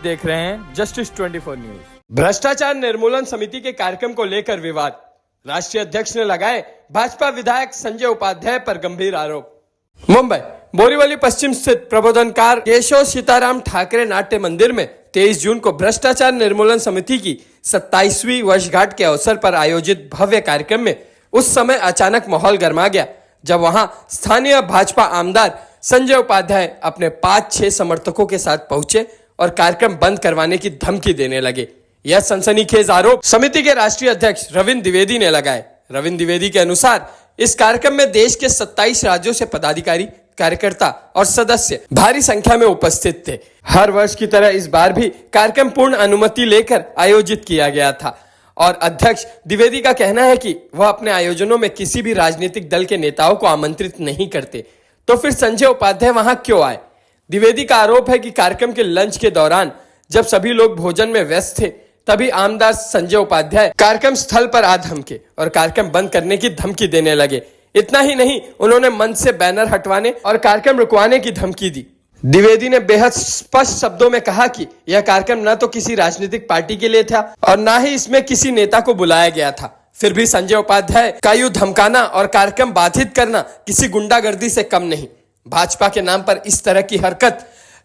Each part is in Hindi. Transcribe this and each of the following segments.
आप देख रहे हैं जस्टिस 24 न्यूज। भ्रष्टाचार निर्मूलन समिति के कार्यक्रम को लेकर विवाद, राष्ट्रीय अध्यक्ष ने लगाए भाजपा विधायक संजय उपाध्याय पर गंभीर आरोप। मुंबई बोरीवली पश्चिम स्थित प्रबोधनकार केशव सीताराम ठाकरे नाट्य मंदिर में 23 जून को भ्रष्टाचार निर्मूलन समिति की 27वीं वर्षगांठ के अवसर पर आयोजित भव्य कार्यक्रम में उस समय अचानक माहौल गर्मा गया जब वहां स्थानीय भाजपा आमदार संजय उपाध्याय अपने 5-6 समर्थकों के साथ पहुंचे और कार्यक्रम बंद करवाने की धमकी देने लगे। यह सनसनीखेज आरोप समिति के राष्ट्रीय अध्यक्ष रविंद्र द्विवेदी ने लगाए। रविंद्र द्विवेदी के अनुसार इस कार्यक्रम में देश के 27 राज्यों से पदाधिकारी, कार्यकर्ता और सदस्य भारी संख्या में उपस्थित थे। हर वर्ष की तरह इस बार भी कार्यक्रम पूर्ण अनुमति लेकर आयोजित किया गया था और अध्यक्ष द्विवेदी का कहना है कि वह अपने आयोजनों में किसी भी राजनीतिक दल के नेताओं को आमंत्रित नहीं करते, तो फिर संजय उपाध्याय वहां क्यों आए। द्विवेदी का आरोप है कि कार्यक्रम के लंच के दौरान जब सभी लोग भोजन में व्यस्त थे तभी आमदार संजय उपाध्याय कार्यक्रम स्थल पर आ धमके और कार्यक्रम बंद करने की धमकी देने लगे। इतना ही नहीं, उन्होंने मंच से बैनर हटवाने और कार्यक्रम रुकवाने की धमकी दी। द्विवेदी ने बेहद स्पष्ट शब्दों में कहा कि यह कार्यक्रम न तो किसी राजनीतिक पार्टी के लिए था और न ही इसमें किसी नेता को बुलाया गया था। फिर भी संजय उपाध्याय का यूं धमकाना और कार्यक्रम बाधित करना किसी गुंडागर्दी से कम नहीं। भाजपा के नाम पर इस तरह की हरकत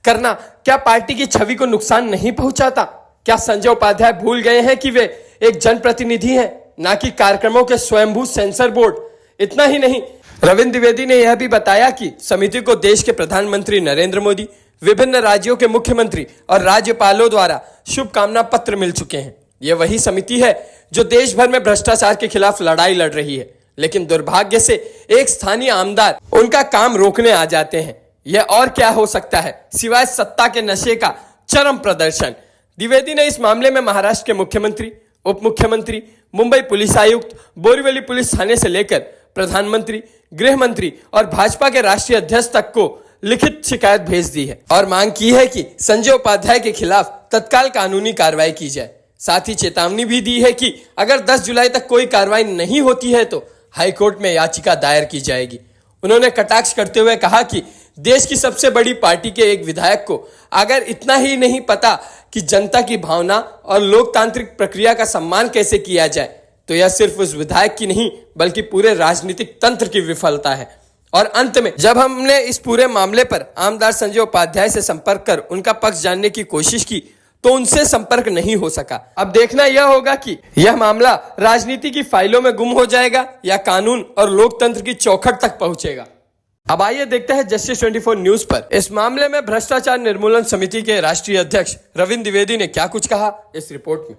करना क्या पार्टी की छवि को नुकसान नहीं पहुंचाता? क्या संजय उपाध्याय भूल गए हैं कि वे एक जनप्रतिनिधि हैं, न कि कार्यक्रमों के स्वयंभू सेंसर बोर्ड? इतना ही नहीं, रविंद्र द्विवेदी ने यह भी बताया कि समिति को देश के प्रधानमंत्री नरेंद्र मोदी, विभिन्न राज्यों के मुख्यमंत्री और राज्यपालों द्वारा शुभकामना पत्र मिल चुके हैं। यह वही समिति है जो देश भर में भ्रष्टाचार के खिलाफ लड़ाई लड़ रही है, लेकिन दुर्भाग्य से एक स्थानीय आमदार उनका काम रोकने आ जाते हैं। यह और क्या हो सकता है सिवाय सत्ता के नशे का चरम प्रदर्शन। द्विवेदी ने इस मामले में महाराष्ट्र के मुख्यमंत्री, उप मुख्यमंत्री, मुंबई पुलिस आयुक्त, बोरीवली पुलिस थाने से लेकर प्रधानमंत्री, गृह मंत्री और भाजपा के राष्ट्रीय अध्यक्ष तक को लिखित शिकायत भेज दी है और मांग की है कि संजय उपाध्याय के खिलाफ तत्काल कानूनी कार्रवाई की जाए। साथ ही चेतावनी भी दी है कि अगर 10 जुलाई तक कोई कार्रवाई नहीं होती है तो हाईकोर्ट में याचिका दायर की जाएगी। उन्होंने कटाक्ष करते हुए कहा कि देश की सबसे बड़ी पार्टी के एक विधायक को अगर इतना ही नहीं पता कि जनता की भावना और लोकतांत्रिक प्रक्रिया का सम्मान कैसे किया जाए, तो यह सिर्फ उस विधायक की नहीं बल्कि पूरे राजनीतिक तंत्र की विफलता है। और अंत में जब हमने इस पूरे मामले पर आमदार संजय उपाध्याय से संपर्क कर उनका पक्ष जानने की कोशिश की तो उनसे संपर्क नहीं हो सका। अब देखना यह होगा कि यह मामला राजनीति की फाइलों में गुम हो जाएगा या कानून और लोकतंत्र की चौखट तक पहुंचेगा। अब आइए देखते हैं जस्टिस 24 न्यूज पर इस मामले में भ्रष्टाचार निर्मूलन समिति के राष्ट्रीय अध्यक्ष रविंद्र द्विवेदी ने क्या कुछ कहा इस रिपोर्ट में।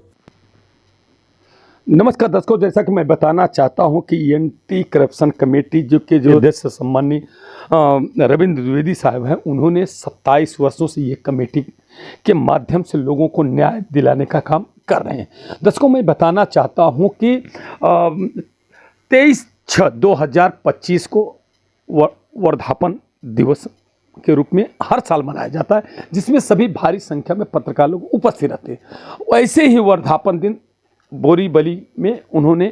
नमस्कार दर्शकों, जैसा कि मैं बताना चाहता हूं कि एंटी करप्शन कमेटी जो अध्यक्ष सम्मानीय रविंद्र द्विवेदी साहब हैं, उन्होंने 27 वर्षों से ये कमेटी के माध्यम से लोगों को न्याय दिलाने का काम कर रहे हैं। दर्शकों, मैं बताना चाहता हूं कि 23/6/2025 को वर्धापन दिवस के रूप में हर साल मनाया जाता है, जिसमें सभी भारी संख्या में पत्रकार लोग उपस्थित रहते हैं। वैसे ही वर्धापन दिन बोरीवली में उन्होंने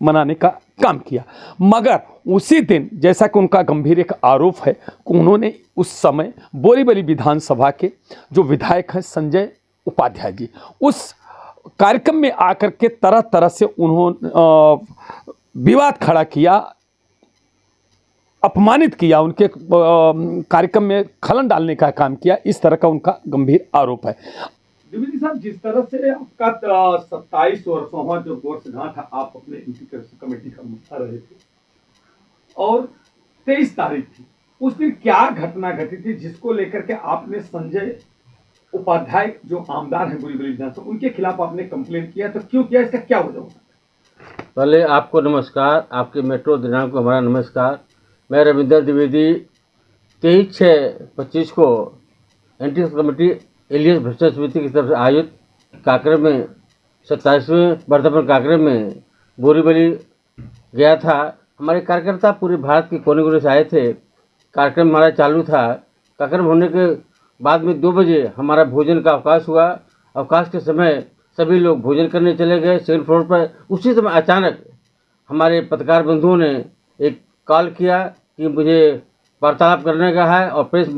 मनाने का काम किया, मगर उसी दिन जैसा कि उनका गंभीर एक आरोप है कि उन्होंने उस समय बोरीवली विधानसभा के जो विधायक हैं संजय उपाध्याय जी, उस कार्यक्रम में आकर के तरह तरह से उन्होंने विवाद खड़ा किया, अपमानित किया, उनके कार्यक्रम में खलन डालने का काम किया। इस तरह का उनका गंभीर आरोप है। द्विवेदी साहब, जिस तरह से आपका 27 वर्षों जो वर्षगांठ आप अपने एंटी कमेटी का मुद्दा रहे थे और 23 तारीख थी, उस दिन क्या घटना घटी थी जिसको लेकर के आपने संजय उपाध्याय जो आमदार हैं बोरीवली विधानसभा, उनके खिलाफ आपने कंप्लेंट किया? तो क्यों किया, इसका क्या वजह होता? पहले आपको नमस्कार, आपके मेट्रो दिनांक को हमारा नमस्कार। मैं रविंद्र द्विवेदी 23/6/25 को एंटी कमेटी एलियस भ्रष्टाचार समिति की तरफ से आयोजित कार्यक्रम में 27वें वर्धापन कार्यक्रम में बोरीवली गया था। हमारे कार्यकर्ता पूरे भारत के कोने कोने से आए थे। कार्यक्रम हमारा चालू था। कार्यक्रम होने के बाद में 2 बजे हमारा भोजन का अवकाश हुआ। अवकाश के समय सभी लोग भोजन करने चले गए सेकंड फ्लोर पर। उसी समय अचानक हमारे पत्रकार बंधुओं ने एक कॉल किया कि मुझे वार्तालाप करने का है और प्रेस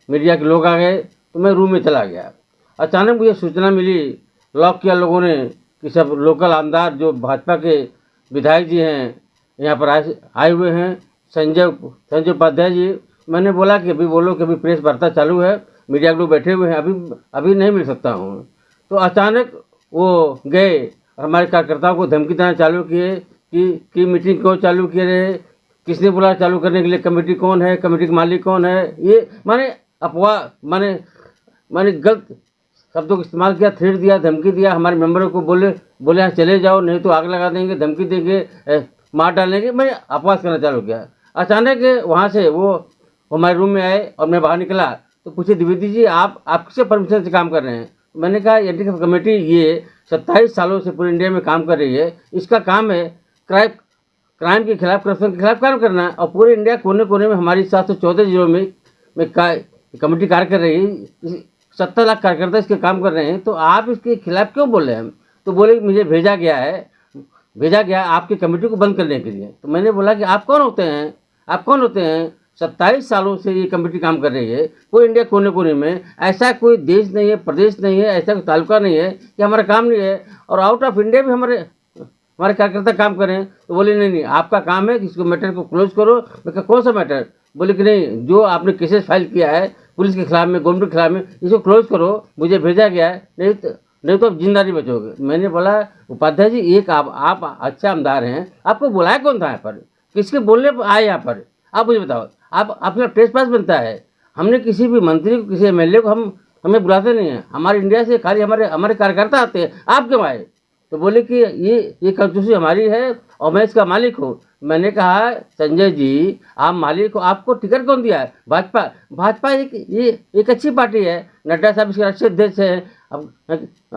मीडिया के लोग आ गए, तो मैं रूम में चला गया। अचानक मुझे सूचना मिली, लॉक किया लोगों ने कि सब लोकल आमदार जो भाजपा के विधायक जी हैं यहाँ पर आए हुए हैं, संजय उपाध्याय जी। मैंने बोला कि अभी बोलो कि अभी प्रेस वार्ता चालू है, मीडिया के लोग बैठे हुए हैं, अभी नहीं मिल सकता हूँ। तो अचानक वो गए और हमारे कार्यकर्ताओं को धमकी देना चालू किए कि मीटिंग क्यों चालू किए रहे, किसने बोला चालू करने के लिए, कमेटी कौन है, कमेटी का मालिक कौन है। ये माने अफवाह, माने गलत शब्दों का इस्तेमाल किया, थ्रेट दिया, धमकी दिया। हमारे मेंबरों को बोले यहाँ चले जाओ, नहीं तो आग लगा देंगे, धमकी देंगे, मार डालेंगे। मैंने अपवाद करना चालू किया। अचानक वहाँ से वो हमारे रूम में आए और मैं बाहर निकला तो पूछे, द्विवेदी जी आप किससे परमिशन से काम कर रहे हैं? मैंने कहा एंटी करप्शन कमेटी ये 27 सालों से पूरे इंडिया में काम कर रही है। इसका काम है क्राइम के खिलाफ, करप्शन के खिलाफ काम करना। और पूरे इंडिया कोने कोने में हमारी 714 जिलों में कमेटी कार्य कर रही है। 70 लाख कार्यकर्ता इसके काम कर रहे हैं, तो आप इसके खिलाफ क्यों बोल रहे हैं? तो बोले मुझे भेजा गया आपकी कमेटी को बंद करने के लिए। तो मैंने बोला कि आप कौन होते हैं? 27 सालों से ये कमेटी काम कर रही है, कोई इंडिया कोने कोने में। ऐसा कोई देश नहीं है, प्रदेश नहीं है, ऐसा कोई तालुका नहीं है कि हमारा काम नहीं है। और आउट ऑफ इंडिया भी हमारे कार्यकर्ता काम कर रहे हैं। तो बोले नहीं आपका काम है कि इसको मैटर को क्लोज करो। मैं कहा कौन सा मैटर? बोले कि नहीं, जो आपने केसेस फाइल किया है पुलिस के खिलाफ में, गवर्नमेंट के खिलाफ में, इसको क्लोज करो, मुझे भेजा गया है, नहीं तो आप जिंदा नहीं बचोगे। मैंने बोला उपाध्याय जी, एक आप अच्छे आमदार हैं, आपको बुलाया कौन था यहाँ पर, किसके बोलने पर आए यहाँ पर? आप मुझे बताओ। आप अपना ट्रेस पास बनता है। हमने किसी भी मंत्री को, किसी एमएलए को हमें बुलाते नहीं हैं। हमारे इंडिया से खाली हमारे कार्यकर्ता आते हैं, आप क्यों आए? तो बोले कि ये कंस्टिट्यूशन हमारी है और मैं इसका मालिक हूँ। मैंने कहा संजय जी आप मालिक हो, आपको टिकट कौन दिया है? भाजपा एक अच्छी पार्टी है। नड्डा साहब इसके अच्छे अध्यक्ष हैं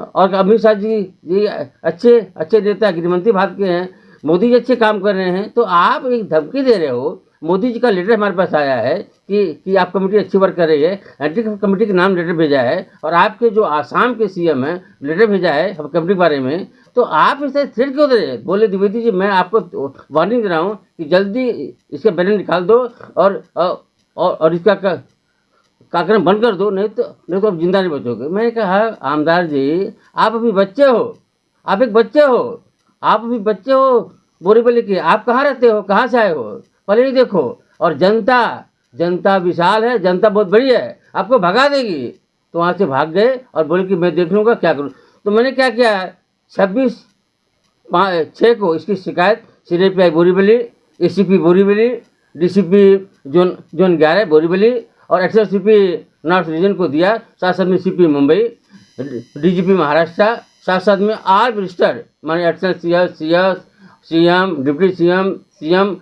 और अमित शाह जी अच्छे नेता, गृहमंत्री भारत के हैं। मोदी जी अच्छे काम कर रहे हैं। तो आप एक धमकी दे रहे हो। मोदी जी का लेटर हमारे पास आया है कि आप कमेटी अच्छी वर्क कर रही है, एंटी कमेटी के नाम लेटर भेजा है, और आपके जो आसाम के सीएम हैं लेटर भेजा है हम कमेटी के बारे में। तो आप इसे थ्रेट क्यों दे रहे हैं? बोले द्विवेदी जी मैं आपको वार्निंग दे रहा हूँ कि जल्दी इसके बैनर निकाल दो और इसका कार्यक्रम बंद कर दो, नहीं तो आप जिंदा नहीं बचोगे। मैंने कहा आमदार जी आप अभी बच्चे हो, आप एक बच्चे हो बोरीवली के। आप कहाँ रहते हो, कहाँ से आए हो, पहले ही देखो। और जनता विशाल है, जनता बहुत बड़ी है, आपको भगा देगी। तो वहाँ से भाग गए और बोले कि मैं देख लूँगा क्या करूँ। तो मैंने क्या किया, 26/6 को इसकी शिकायत CRPI Borivali, ACP Borivali, DCP zone 11 Borivali और एक्सेल CP नॉर्थ रीजन को दिया। साथ में CP मुंबई, DGP महाराष्ट्र, साथ में आल मिनिस्टर माने एक्सेल CS, CM, डिप्टी CM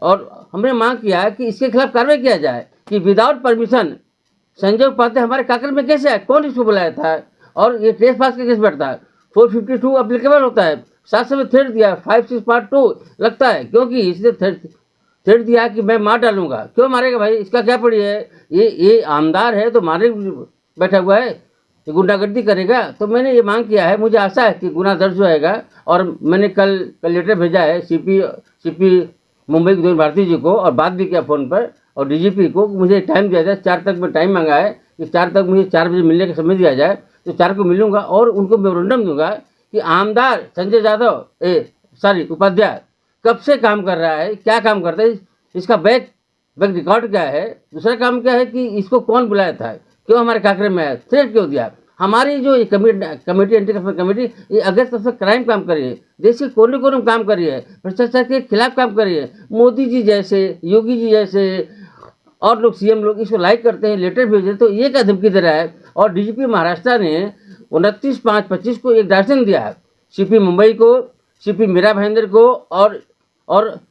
और हमने मांग किया कि इसके खिलाफ कार्रवाई किया जाए कि विदाउट परमिशन संजय उपाध्याय हमारे कार्यक्रम में कैसे आए, कौन इसको बुलाया था, और ये ट्रेस पास का केस बैठता है। 452 अप्लीकेबल होता है। साथ में थ्रेट दिया 56 पार्ट 2 लगता है, क्योंकि इसने थ्रेट दिया कि मैं मार डालूंगा। क्यों मारेगा भाई, इसका क्या पड़ी है? ये आमदार है तो मारे बैठा हुआ है, ये गुंडागर्दी करेगा। तो मैंने ये मांग किया है, मुझे आशा है कि गुना दर्ज होएगा। और मैंने कल लेटर भेजा है CP मुंबई के भारती जी को, और बात भी किया फ़ोन पर, और DGP को मुझे टाइम दिया जाए। 4 तक में टाइम मांगा है कि 4 तक मुझे 4 बजे मिलने का समय दिया जाए। तो 4 को मिलूंगा और उनको मेमोरेंडम दूंगा कि आमदार संजय उपाध्याय कब से काम कर रहा है, क्या काम करता है, इसका बैक रिकॉर्ड क्या है, दूसरा काम क्या है कि इसको कौन बुलाया था, क्यों हमारे कार्यक्रम में आया, थ्रेट क्यों दिया। हमारी जो कमेटी एंटी करप्शन कमेटी ये अगस्त तक से क्राइम काम कर रही है, देश के कोने कोने में काम कर रही है, भ्रष्टाचार के खिलाफ काम कर रही है। मोदी जी जैसे, योगी जी जैसे और लोग, CM लोग इसको लाइक करते हैं, लेटर भेज रहे, तो ये क्या धमकी दे रहा है। और DGP महाराष्ट्र ने 29/5/25 को एक डायरेक्शन दिया है CP मुंबई को, CP मीरा भाईंदर को और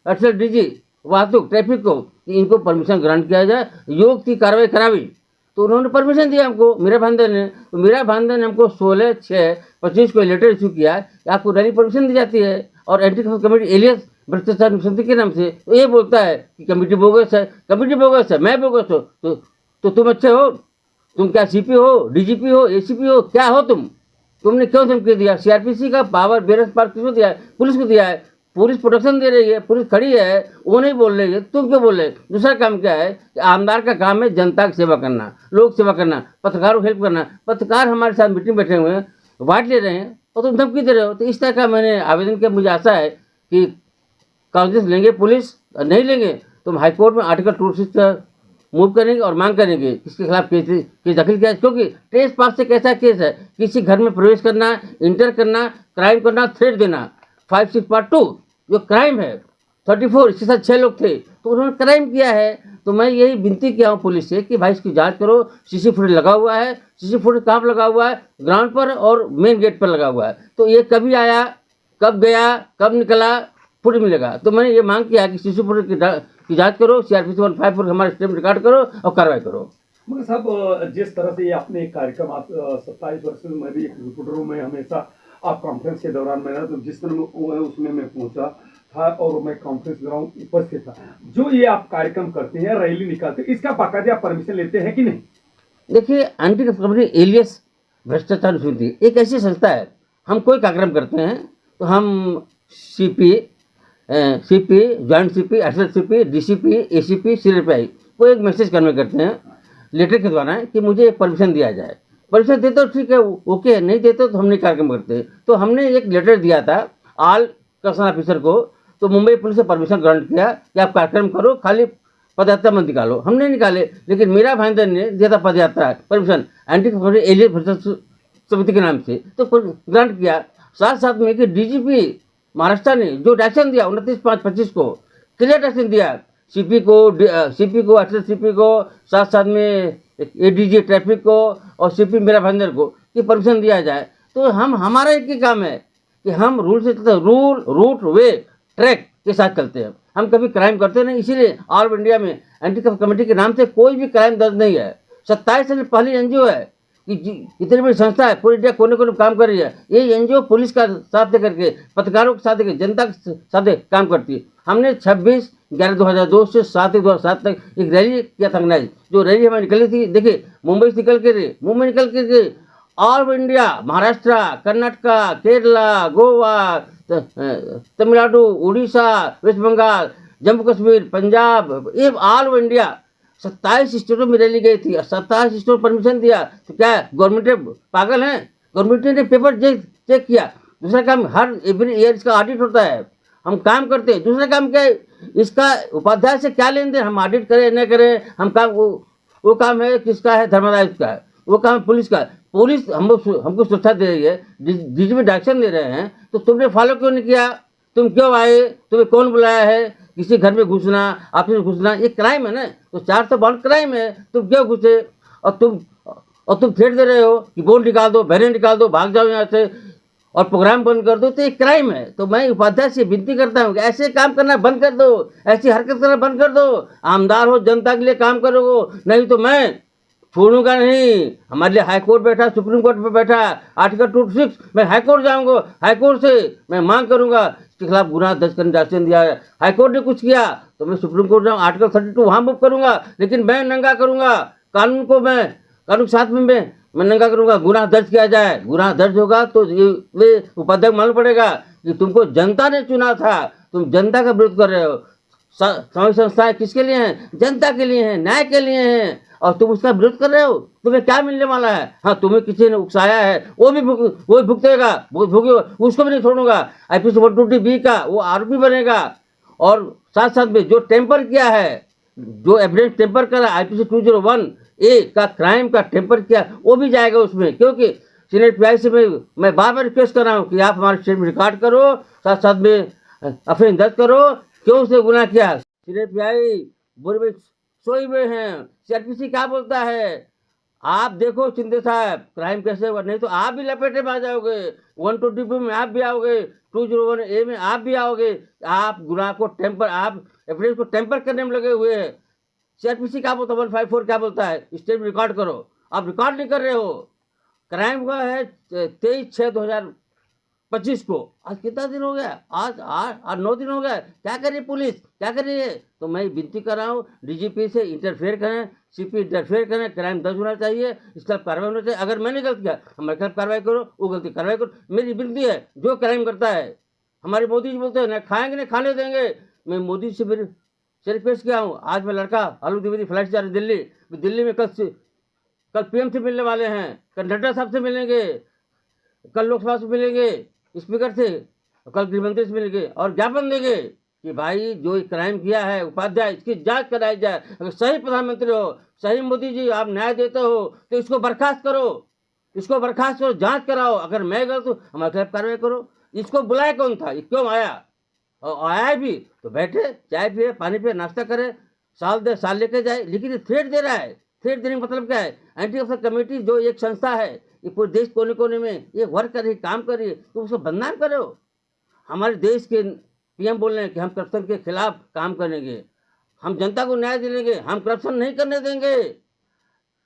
एक्सेल DG वाहतुक ट्रैफिक को कि इनको परमिशन ग्रांट किया जाए, योग की कार्रवाई करावी। तो उन्होंने परमिशन दिया हमको, मीरा भाईंदर ने। तो मीरा भाईंदर ने हमको 16/6/25 को लेटर इशू किया कि आपको रैली परमिशन दी जाती है, और एंटी करप्शन कमेटी एलियस भ्रष्टाचार अनुसंधि के नाम से। तो ये बोलता है कि कमेटी बोगस है, मैं बोगस हो तो तुम अच्छे हो, तुम क्या CP हो, DGP हो, ACP हो, क्या हो तुमने क्यों धमकी दिया? CRPC का पावर बेरस पार किसको दिया है? पुलिस को दिया है। पुलिस प्रोटेक्शन दे रही है, पुलिस खड़ी है, वो नहीं बोल रही है, तुम क्यों बोल रहे? दूसरा काम क्या है कि आमदार का काम है जनता की सेवा करना, लोक सेवा करना, पत्रकारों को हेल्प करना। पत्रकार हमारे साथ मीटिंग बैठे हुए हैं, वाट ले रहे हैं और तुम धमकी दे रहे हो। तो इस तरह का मैंने आवेदन किया। मुझे आशा है कि कागज लेंगे पुलिस, नहीं लेंगे तो हम हाईकोर्ट में आर्टिकल 206 का मूव करेंगे और मांग करेंगे इसके खिलाफ केस दाखिल किया। क्योंकि ट्रेस पास से कैसा केस है, किसी घर में प्रवेश करना, इंटर करना, क्राइम करना, थ्रेट देना, 56 पार्ट 2 जो क्राइम है, 34 इसके साथ 6 लोग थे तो उन्होंने क्राइम किया है। तो मैं यही विनती किया हूँ पुलिस से कि भाई इसकी जांच करो। सीसी फुटेज लगा हुआ है, सीसी फुटेज कहाँ पर लगा हुआ है? ग्राउंड पर और मेन गेट पर लगा हुआ है। तो ये कभी आया, कब गया, कब निकला, फुटेज मिलेगा। तो मैंने ये मांग किया कि सीसी फुटेज की जांच करो, CRPC 154 हमारे स्टेटमेंट रिकॉर्ड करो और कार्रवाई करो। मगर साहब, जिस तरह से ये आपने एक कार्यक्रम, आप 27 वर्ष में, मैं भी एक रिपोर्टर हूँ, मैं हमेशा आप कॉन्फ्रेंस के दौरान मेरा तो जिस तरह वो है उसमें मैं पहुंचा था और मैं कॉन्फ्रेंस ग्राउंड उपस्थित था। जो ये आप कार्यक्रम करते हैं, रैली निकालते हैं, इसका बाकायदे आप परमिशन लेते हैं कि नहीं? देखिए, एंटी करप्शन कमेटी एलियस भ्रष्टाचार समिति एक ऐसी संस्था है। हम कोई कार्यक्रम करते हैं तो हम CP, joint CP, additional CP, DCP, ACP, CRPI को एक मैसेज कन्वे करते हैं लेटर के द्वारा कि मुझे परमिशन दिया जाए। परमिशन देते तो ठीक है, ओके, नहीं देते तो हम नहीं कार्यक्रम करते। तो हमने एक लेटर दिया था ऑल कंसर्न ऑफिसर को, तो मुंबई पुलिस ने परमिशन ग्रांट किया कि आप कार्यक्रम करो, खाली पदयात्रा मत निकालो। हमने निकाले, लेकिन मीरा भाईंदर ने दिया था पदयात्रा परमिशन एंटी करप्शन एलियस भ्रष्टाचार समिति के नाम से, तो ग्रांट किया। साथ साथ में कि DGP महाराष्ट्र ने जो डायरेक्शन दिया 29/5/25 को, क्लियर डायरेक्शन दिया CP को, एडिशनल CP को, साथ साथ में ADG ट्रैफिक को और CP मीरा भाईंदर को कि परमिशन दिया जाए। तो हमारा एक ही काम है कि हम रूल से चलते, रूल, रूट, वे, ट्रैक के साथ चलते हैं। हम कभी क्राइम करते नहीं, इसीलिए ऑल इंडिया में एंटी करप्शन कमेटी के नाम से कोई भी क्राइम दर्ज नहीं है। 27 साल पहली NGO है कि इतनी बड़ी संस्था है, पूरी इंडिया कोने कोने काम कर रही है। ये NGO पुलिस का साथ दे करके, पत्रकारों के साथ देकर, जनता के साथ काम करती है। हमने 26/11/2002 से 7/1/2007 तक एक रैली किया था ऑर्गेनाइज। जो रैली हमें निकली थी, देखिए मुंबई से निकल के, मुंबई निकल के all India, Maharashtra, Karnataka, Kerala, Goa, Tamil Nadu, Orissa, west Bengal, Jammu Kashmir, Punjab, ये ऑल इंडिया 27 स्टेटों में रैली गई थी। 27 स्टेटों परमिशन दिया। तो क्या गवर्नमेंट पागल है? गवर्नमेंट ने पेपर चेक किया। दूसरा काम, हर एवरी ईयर इसका ऑडिट होता है, हम काम करते हैं। दूसरा काम क्या है, इसका उपाध्याय से क्या लेन देन, हम ऑडिट करें न करें, हम काम वो काम है किसका है? धर्मादाय का है, वो काम है पुलिस का। पुलिस हमको सुरक्षा दे रही है, DGP डायरेक्शन दे रहे हैं, तो तुमने फॉलो क्यों नहीं किया? तुम क्यों आए? तुम्हें कौन बुलाया है? किसी घर में घुसना, ऑफिस में घुसना, ये क्राइम है ना। तो 452 क्राइम है, तुम क्यों घुसे? और तुम थ्रेट दे रहे हो कि बोर्ड निकाल दो, बैनर निकाल दो, भाग जाओ यहाँ से और प्रोग्राम बंद कर दो, तो ये क्राइम है। तो मैं उपाध्याय से विनती करता हूँ कि ऐसे काम करना बंद कर दो, ऐसी हरकत करना बंद कर दो। आमदार हो, जनता के लिए काम करोगे, नहीं तो मैं छोड़ूंगा नहीं। हमारे लिए हाईकोर्ट बैठा, सुप्रीम कोर्ट में बैठा, आर्टिकल 206, मैं हाईकोर्ट जाऊंगा, हाईकोर्ट से मैं मांग करूंगा इसके खिलाफ गुनाह दर्ज करने डायरेक्शन दिया है। हाईकोर्ट ने कुछ किया तो मैं सुप्रीम कोर्ट जाऊँ, आर्टिकल 32 वहाँ मूव करूंगा, लेकिन मैं नंगा करूंगा कानून को। कानून के साथ में मैं नंगा करूंगा। गुनाह दर्ज किया जाए, गुनाह दर्ज होगा तो ये उपाध्यक्ष मालूम पड़ेगा कि तुमको जनता ने चुना था, तुम जनता का विरोध कर रहे हो। सामाजिक संस्थाएं किसके लिए हैं? जनता के लिए हैं, न्याय के लिए हैं, और तुम उसका विरोध कर रहे हो। तुम्हें क्या मिलने वाला है? हाँ, तुम्हें किसी ने उकसाया है, वो भी भुगतेगा, उसको भी नहीं छोड़ूंगा। IPC 120B का वो आरोपी बनेगा। और साथ साथ में जो टेम्पर किया है, जो एविडेंस टेम्पर करा, IPC 201A का क्राइम का टेम्पर किया, वो भी जाएगा उसमें। क्योंकि सीनियर PI से मैं बार बार रिक्वेस्ट कर रहा हूँ कि आप हमारे स्टेटमेंट रिकॉर्ड करो, साथ साथ में एफआईआर दर्ज करो, क्यों उसने गुनाह किया। सीनियर PI बोरे में सोए हुए हैं। CRPC क्या बोलता है? आप देखो शिंदे साहब, क्राइम कैसे हुआ, नहीं तो आप भी लपेटे में आ जाओगे। 120B में आप भी आओगे, 201A में आप भी आओगे। आप गुनाह को टेम्पर, आप एविडेंस को टेम्पर करने में लगे हुए हैं। CRPC क्या बोलता है? 154 क्या बोलता है? स्टेटमेंट रिकॉर्ड करो। आप रिकॉर्ड नहीं कर रहे हो। क्राइम हुआ है 23/6/2025 को। आज कितना दिन हो गया? आज 9 दिन हो गया। क्या करिए पुलिस, क्या करिए? तो मैं विनती कर रहा हूँ DGP से इंटरफेयर करें, CP इंटरफेयर करें, क्राइम दर्ज होना चाहिए, इस खिलाफ कार्रवाई होना चाहिए। अगर मैंने गलत किया, हमारे खिलाफ कार्रवाई करो, वो गलती कार्रवाई करो। मेरी विनती है, जो क्राइम करता है हमारे मोदी जी बोलते हैं ना खाएंगे ना खाने देंगे। मैं मोदी से फिर रिक्वेस्ट किया हूँ। आज मैं लड़का आलू द्विवेदी फ्लाइट से जा रहा है दिल्ली। दिल्ली में कल पीएम से मिलने वाले हैं, कल नड्डा साहब से मिलेंगे, कल लोकसभा से मिलेंगे स्पीकर से, कल गृहमंत्री से मिलेंगे और ज्ञापन देंगे कि भाई जो क्राइम किया है उपाध्याय, इसकी जांच कराई जाए। अगर सही प्रधानमंत्री हो, सही मोदी जी आप न्याय देते हो तो इसको बर्खास्त करो, इसको बर्खास्त करो, जांच कराओ। अगर मैं गलत हूँ हमारे खिलाफ कार्रवाई करो। इसको बुलाया कौन था, ये क्यों आया, और आया भी तो बैठे, चाय पिए, पानी पिए, नाश्ता करे, साल लेके जाए। लेकिन ये थ्रेट दे रहा है। थ्रेट देने का मतलब क्या है? एंटी करप्शन कमेटी जो एक संस्था है, ये पूरे देश कोने कोने में ये वर्क कर रही, काम कर रही है, तो उसको बदनाम करो। हमारे देश के पीएम बोल रहे हैं कि हम करप्शन के खिलाफ काम करेंगे, हम जनता को न्याय दिलाएंगे, हम करप्शन नहीं करने देंगे।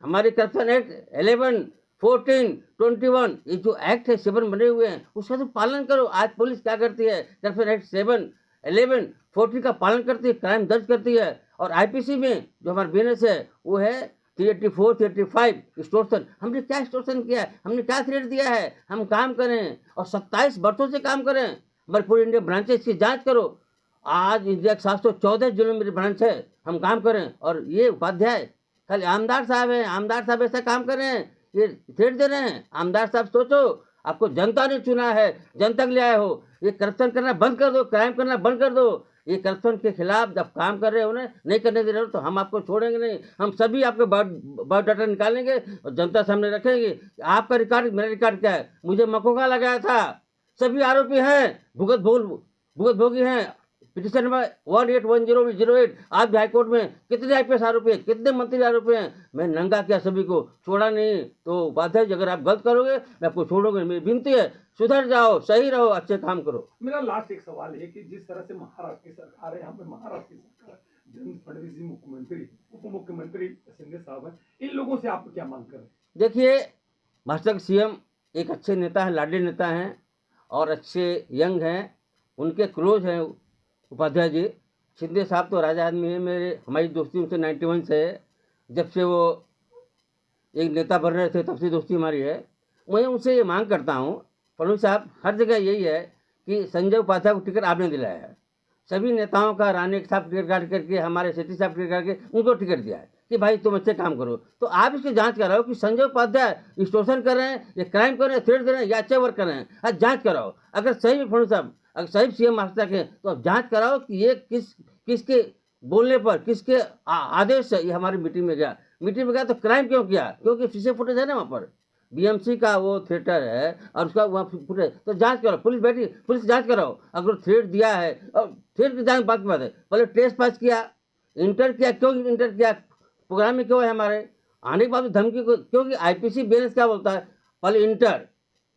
हमारे करप्शन एक्ट 11, 14, 21 ये जो एक्ट है 7 बने हुए हैं, उसका तो पालन करो। आज पुलिस क्या करती है, करप्शन एक्ट 7, 11, 14 का पालन करती है, क्राइम दर्ज करती है। और आईपीसी में जो हमारा बीएनएस है वो है 384, 385 एक्सटॉर्शन। हमने क्या एक्सटॉर्शन किया है, हमने क्या थ्रेट दिया है? हम काम करें और 27 वर्षों से काम करें। हमारे पूरे इंडिया ब्रांचेस की जांच करो। आज इंडिया के 714 जिलों में ब्रांच है, हम काम करें। और ये उपाध्याय खाली आमदार साहब हैं, आमदार साहब ऐसा काम करें, ये थ्रेट दे रहे हैं। आमदार साहब सोचो, आपको जनता ने चुना है, जनता के लिए आए हो। ये करप्शन करना बंद कर दो, क्राइम करना बंद कर दो। ये करप्शन के खिलाफ जब काम कर रहे हो ना, नहीं करने दे रहे हो, तो हम आपको छोड़ेंगे नहीं। हम सभी आपके बायोडाटा निकालेंगे और जनता सामने रखेंगे। आपका रिकॉर्ड मेरा रिकॉर्ड क्या है? मुझे मकोका लगाया था, सभी आरोपी हैं, भुगत भोगी हैं। Petition number 181008। आज भी हाईकोर्ट में कितने आईपीएस आरोपी हैं, कितने मंत्री आरोपी हैं? मैं नंगा किया, सभी को छोड़ा नहीं। तो उपाध्याय जी अगर आप गलत करोगे मैं आपको छोड़ोगे। मेरी विनती है, सुधर जाओ, सही रहो, अच्छे काम करो। मेरा लास्ट एक सवाल है कि जिस तरह से महाराष्ट्र की सरकार है, यहाँ पे महाराष्ट्र की सरकार, देवेंद्र फडणवीस जी मुख्यमंत्री, उप मुख्यमंत्री शिंदे साहब हैं, इन लोगों से आप क्या मांग कर रहे हैं? देखिए, महाराष्ट्र के सीएम एक अच्छे नेता हैं, लाडले नेता हैं और अच्छे यंग हैं, उनके क्लोज हैं उपाध्याय जी। शिंदे साहब तो राजा आदमी है, हमारी दोस्ती उनसे 91 से है, जब से वो एक नेता बन रहे थे तब से दोस्ती हमारी है। मैं उनसे ये मांग करता हूँ, फडणवीस साहब, हर जगह यही है कि संजय उपाध्याय को टिकट आपने दिलाया है। सभी नेताओं का राणे के साथ टिकट काट करके, हमारे सेठी साहब टिकट काट के उनको टिकट दिया है कि भाई तुम अच्छे काम करो। तो आप इसकी जांच कराओ कि संजय उपाध्याय एक्सटॉर्शन कर रहे हैं, या क्राइम कर रहे हैं, थ्रेट दे रहे हैं, या अच्छे वर्क कर रहे हैं। आज जांच कराओ। अगर सही में फडणवीस साहब, अगर सही सीएम महाराष्ट्र के, तो आप जांच कराओ कि ये किसके बोलने पर, किसके आदेश से ये हमारी मीटिंग में गया तो क्राइम क्यों किया? क्योंकि सीसी फुटेज है ना, वहाँ पर बीएमसी का वो थिएटर है और उसका वहाँ फुटेज, तो जांच करो। पुलिस बैठी, पुलिस जांच कराओ। अगर थ्रेट दिया है, और थ्रेट की जांच बात की बात है, पहले टेस्ट पास किया, इंटर किया, क्यों इंटर किया, प्रोग्राम में क्यों है हमारे, आने के बाद धमकी को, क्योंकि आईपीसी बीएनएस क्या बोलता है, पहले इंटर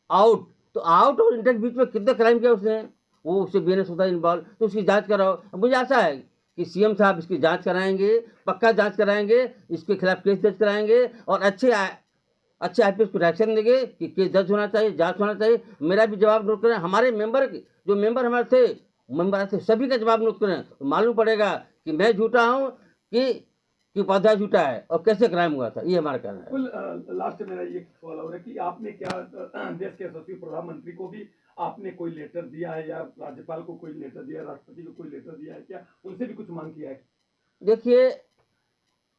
आउट, तो आउट और इंटर के बीच में कितने क्राइम किया उसने, वो उससे बीएनएस होता है इन्वॉल्व, तो उसकी जांच कराओ। मुझे आशा है कि सीएम साहब इसकी जांच कराएंगे, पक्का जांच कराएंगे, इसके खिलाफ केस दर्ज कराएंगे और अच्छे आईपीएस को रिएक्शन देंगे कि केस दर्ज होना चाहिए, जांच होना चाहिए। मेरा भी जवाब नोट करें, हमारे मेंबर जो मेंबर हमारे थे सभी का जवाब नोट करें, तो मालूम पड़ेगा कि मैं झूठा हूँ कि उपाध्याय झूठा है और कैसे क्राइम हुआ था। ये हमारा कहना है। लास्ट मेरा ये सवाल हो रहा है कि आपने क्या देश के यशस्वी प्रधानमंत्री को भी आपने कोई लेटर दिया है, या राज्यपाल को कोई लेटर दिया है, राष्ट्रपति को कोई लेटर दिया है, क्या उनसे भी कुछ मांग किया है? देखिए,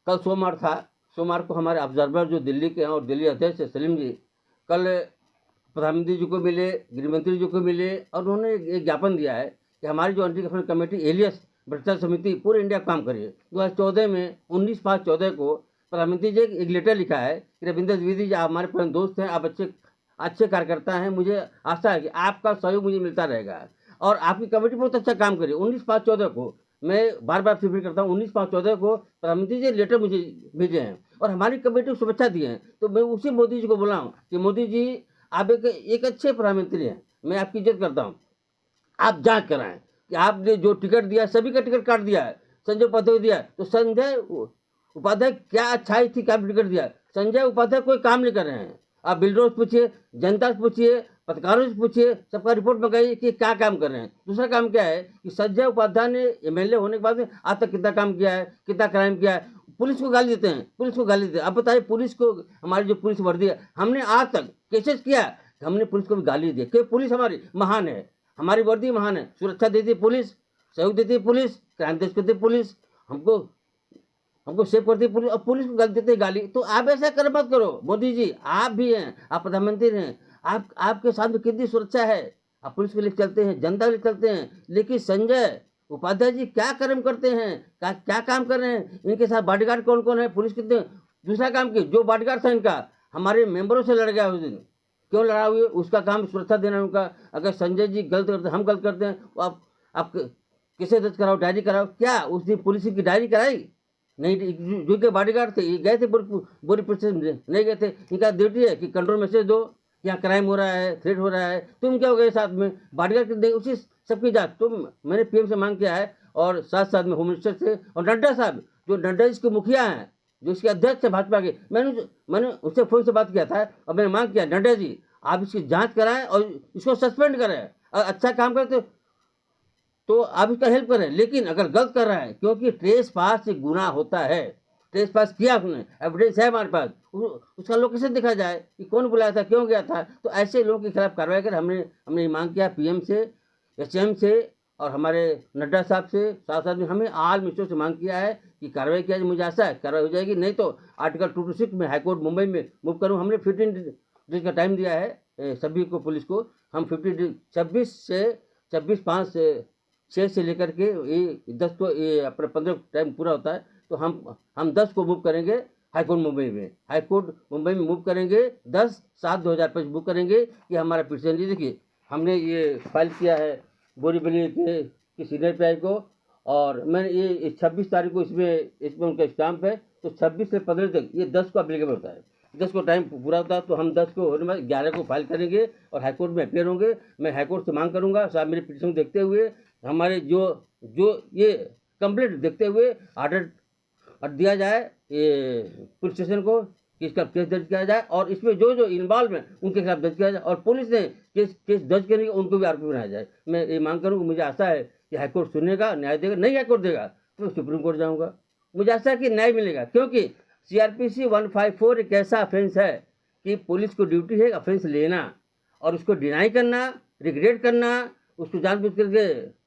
कल सोमवार था, सोमवार को हमारे ऑब्जर्वर जो दिल्ली के हैं और दिल्ली अध्यक्ष है सलीम जी, कल प्रधानमंत्री जी को मिले, गृहमंत्री जी को मिले और उन्होंने एक ज्ञापन दिया है कि हमारी जो एंटी करप्शन कमेटी एलियस भ्रष्टाचार समिति पूरे इंडिया काम करिए। 2014 में 19/5/14 को प्रधानमंत्री जी एक लेटर लिखा है कि रविंद्र द्विवेदी जी, आप हमारे पुराने दोस्त हैं, आप अच्छे कार्यकर्ता हैं, मुझे आशा है कि आपका सहयोग मुझे मिलता रहेगा और आपकी कमेटी बहुत अच्छा काम करिए। 19/5/14 को मैं बार बार रिपीट करता हूँ, 19/5/14 को प्रधानमंत्री जी लेटर मुझे भेजे हैं और हमारी कमेटी को शुभेच्छा दी हैं। तो मैं उसी मोदी जी को बोला हूँ कि मोदी जी, आप एक अच्छे प्रधानमंत्री हैं, मैं आपकी इज्जत करता हूँ, आप जांच कराएं कि आपने जो टिकट दिया, सभी का टिकट काट दिया है, संजय उपाध्याय को दिया, तो संजय उपाध्याय क्या अच्छाई थी कि आप टिकट दिया? संजय उपाध्याय कोई काम नहीं कर रहे हैं। आप बिल्डरों से पूछिए, जनता से पूछिए, पत्रकारों से पूछिए, सबका रिपोर्ट मंगाइए कि क्या काम कर रहे हैं। दूसरा काम क्या है कि संजय उपाध्याय ने एमएलए होने के बाद में आज तक कितना काम किया है, कितना क्राइम किया है। पुलिस को गाली देते हैं, पुलिस को गाली देते हैं। अब बताइए, पुलिस को, हमारी जो पुलिस वर्दी है, हमने आज तक केसेस किया, हमने पुलिस को भी गाली दी कि पुलिस हमारी महान है। हमारी वर्दी महान है, सुरक्षा देती है पुलिस, सहयोग देती है पुलिस, क्राइम देश करती है पुलिस, हमको सेव करती है पुलिस, और पुलिस को गलती देती है गाली। तो आप ऐसा कर मत करो। मोदी जी आप भी हैं, आप प्रधानमंत्री हैं, आपके साथ में कितनी सुरक्षा है, आप पुलिस के लिए चलते हैं, जनता के लिए चलते हैं, लेकिन संजय उपाध्याय जी क्या कर्म करते हैं, क्या काम कर रहे हैं, इनके साथ बॉडीगार्ड कौन कौन है, पुलिस कितने। दूसरा काम की जो बॉडीगार्ड था इनका हमारे मेंबरों से लड़ गया उस दिन, क्यों लड़ा हुए, उसका काम सुरक्षा देना उनका। अगर संजय जी गलत करते हैं, हम गलत करते हैं, तो आप किसे दर्ज कराओ, डायरी कराओ। क्या उस दिन पुलिस की डायरी कराई? नहीं। जो के बॉडीगार्ड थे ये गए थे बोरी पुलिस नहीं गए थे। इनका ड्यूटी है कि कंट्रोल मैसेज दो, यहाँ क्राइम हो रहा है, थ्रेट हो रहा है, तुम क्या हो गए साथ में बॉडीगार्ड देंगे, उसी सबकी जांच। तो मैंने पीएम से मांग किया है, और साथ साथ में होम मिनिस्टर से, और नड्डा साहब जो नड्डा इसके मुखिया हैं, जो इसके अध्यक्ष है भाजपा के, मैंने उससे फोन से बात किया था, और मैंने मांग किया नड्डा जी आप इसकी जांच कराएं और इसको सस्पेंड करें, और अच्छा काम करते तो आप इसका हेल्प करें। लेकिन अगर गलत कर रहा है, क्योंकि ट्रेस पास से गुनाह होता है, ट्रेस पास किया उसने, एविडेंस है हमारे पास, उसका लोकेशन देखा जाए कि कौन बुलाया था, क्यों गया था। तो ऐसे लोगों के खिलाफ कार्रवाई कर हमने मांग किया पीएम से, एचएम से, और हमारे नड्डा साहब से, साथ साथ में हमें आल मिनिस्टर से मांग किया है कि कार्रवाई किया जाए। मुझे आशा है कार्रवाई हो जाएगी, नहीं तो आर्टिकल 226 में हाईकोर्ट मुंबई में मूव करूँ। हमने 15 डेज का टाइम दिया है सभी को, पुलिस को। हम 26/5 से लेकर के ये 10 को, ये अपना 15 टाइम पूरा होता है, तो हम 10 को मूव करेंगे हाईकोर्ट मुंबई में। हाईकोर्ट मुंबई में मूव करेंगे 10/7/2025 मूव करेंगे कि हमारा पिटिशन जी। देखिए हमने ये फाइल किया है बोरीवली के सीनियर पीआई को, और मैंने ये 26 तारीख को इसमें उनका स्टाम्प है। तो 26 से 15 तक ये 10 को अप्लीकेबल होता है, 10 को टाइम पूरा होता है। तो हम 10 को 11 को फाइल करेंगे और हाईकोर्ट में अपेयर होंगे। मैं हाईकोर्ट से मांग करूंगा साहब मेरी पिटिशन देखते हुए, हमारे जो ये कंप्लेंट देखते हुए ऑर्डर दिया जाए ये पुलिस स्टेशन को कि इसका केस दर्ज किया जाए, और इसमें जो इन्वॉल्व हैं उनके खिलाफ दर्ज किया जाए, और पुलिस ने केस दर्ज करेंगे उनको भी आरोपी बनाया जाए। मैं ये मांग करूँगा। मुझे आशा है कि हाईकोर्ट सुनेगा, न्याय देगा। नहीं हाईकोर्ट देगा तो मैं सुप्रीम कोर्ट जाऊँगा। मुझे आशा है कि न्याय मिलेगा, क्योंकि CRPC 154 एक ऐसा ऑफेंस है कि पुलिस को ड्यूटी है ऑफेंस लेना, और उसको डिनाई करना, रिग्रेट करना, उसको जानबूझ करके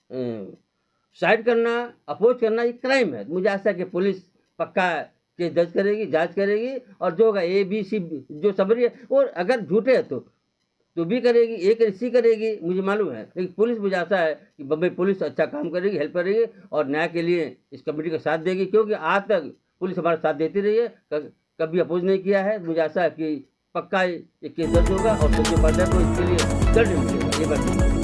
साइड करना, अपोज करना, ये क्राइम है। मुझे आशा है कि पुलिस पक्का केस दर्ज करेगी, जांच करेगी, और जो होगा ABC जो समरी है, और अगर झूठे है तो भी करेगी, A करेगी, मुझे मालूम है। लेकिन पुलिस, मुझे आशा है कि बम्बई पुलिस अच्छा काम करेगी, हेल्प करेगी, और न्याय के लिए इस कमेटी का साथ देगी, क्योंकि आज तक पुलिस हमारा साथ देती रही है, कभी अपोज नहीं किया है। मुझे आशा है कि पक्का ये केस दर्ज होगा, और संजय उपाध्याय को इसके लिए दंड मिलेगा। ये बात